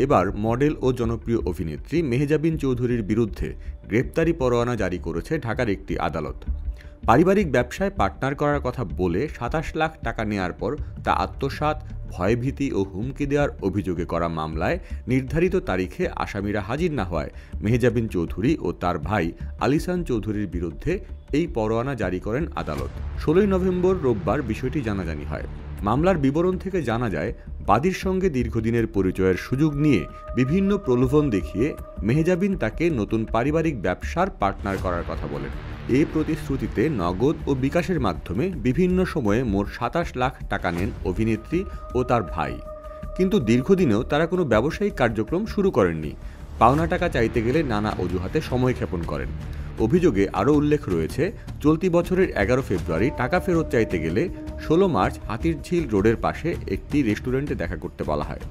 এবার মডেল ও জনপ্রিয় অভিনেত্রী মেহজাবিন চৌধুরীর বিরুদ্ধে গ্রেপ্তারি পরোয়ানা জারি করেছে ঢাকার একটি আদালত। পারিবারিক ব্যবসায় পার্টনার করার কথা বলে ২৭ লাখ টাকা নেয়ার পর তা আত্মসাৎ, ভয়ভীতি ও হুমকি দেওয়ার অভিযোগে করা মামলায় নির্ধারিত তারিখে আসামিরা হাজির না হওয়ায় মেহজাবিন চৌধুরী ও তার ভাই আলিসান চৌধুরীর বিরুদ্ধে এই পরোয়ানা জারি করেন আদালত। ১৬ নভেম্বর রোববার বিষয়টি জানাজানি হয়। মামলার বিবরণ থেকে জানা যায়, বাদীর সঙ্গে দীর্ঘদিনের পরিচয়ের সুযোগ নিয়ে বিভিন্ন প্রলোভন দেখিয়ে মেহজাবিন তাকে নতুন পারিবারিক ব্যবসার পার্টনার করার কথা বলেন। এই প্রতিশ্রুতিতে নগদ ও বিকাশের মাধ্যমে বিভিন্ন সময়ে মোট ২৭ লাখ টাকা নেন অভিনেত্রী ও তার ভাই। কিন্তু দীর্ঘদিনেও তারা কোনো ব্যবসায়িক কার্যক্রম শুরু করেননি। পাওনা টাকা চাইতে গেলে নানা অজুহাতে সময়ক্ষেপণ করেন। অভিযোগে আরও উল্লেখ রয়েছে, চলতি বছরের ১১ ফেব্রুয়ারি টাকা ফেরত চাইতে গেলে ১৬ মার্চ হাতিরঝিল রোডের পাশে একটি রেস্টুরেন্টে দেখা করতে বলা হয়।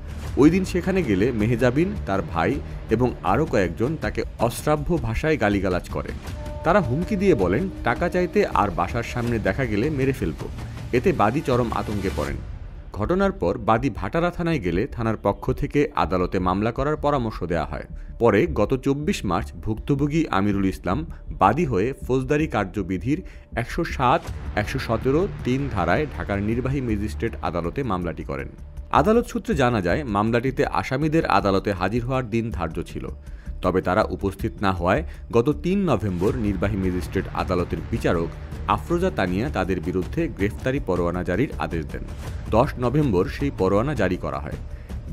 ওই দিন সেখানে গেলে মেহজাবিন, তার ভাই এবং আরও কয়েকজন তাকে অশ্রাব্য ভাষায় গালিগালাজ করে। তারা হুমকি দিয়ে বলেন, টাকা চাইতে আর বাসার সামনে দেখা গেলে মেরে ফেলব। এতে বাদী চরম আতঙ্কে পড়েন। ঘটনার পর বাদী ভাটারা থানায় গেলে থানার পক্ষ থেকে আদালতে মামলা করার পরামর্শ দেওয়া হয়। পরে গত ২৪ মার্চ ভুক্তভোগী আমিরুল ইসলাম বাদী হয়ে ফৌজদারি কার্যবিধির ১০৭, ১১৭, ৩ ধারায় ঢাকার নির্বাহী ম্যাজিস্ট্রেট আদালতে মামলাটি করেন। আদালত সূত্রে জানা যায়, মামলাটিতে আসামিদের আদালতে হাজির হওয়ার দিন ধার্য ছিল। তবে তারা উপস্থিত না হওয়ায় গত ৩ নভেম্বর নির্বাহী ম্যাজিস্ট্রেট আদালতের বিচারক আফরোজা তানিয়া তাদের বিরুদ্ধে গ্রেফতারি পরোয়ানা জারির আদেশ দেন। ১০ নভেম্বর সেই পরোয়ানা জারি করা হয়।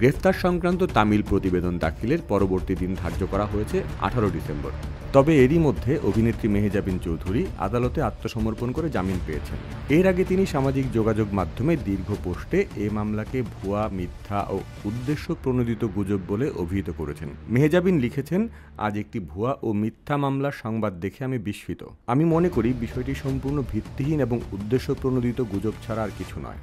গ্রেফতার সংক্রান্ত তামিল প্রতিবেদন দাখিলের পরবর্তী দিন ধার্য করা হয়েছে ১৮ ডিসেম্বর। তবে এরই মধ্যে অভিনেত্রী মেহজাবিন চৌধুরী আদালতে আত্মসমর্পণ করে জামিন পেয়েছেন। এর আগে তিনি সামাজিক যোগাযোগ মাধ্যমে দীর্ঘ পোস্টে এ মামলাকে ভুয়া, মিথ্যা ও উদ্দেশ্য প্রণোদিত গুজব বলে অভিহিত করেছেন। মেহজাবিন লিখেছেন, আজ একটি ভুয়া ও মিথ্যা মামলার সংবাদ দেখে আমি বিস্মিত। আমি মনে করি বিষয়টি সম্পূর্ণ ভিত্তিহীন এবং উদ্দেশ্য প্রণোদিত গুজব ছাড়া আর কিছু নয়।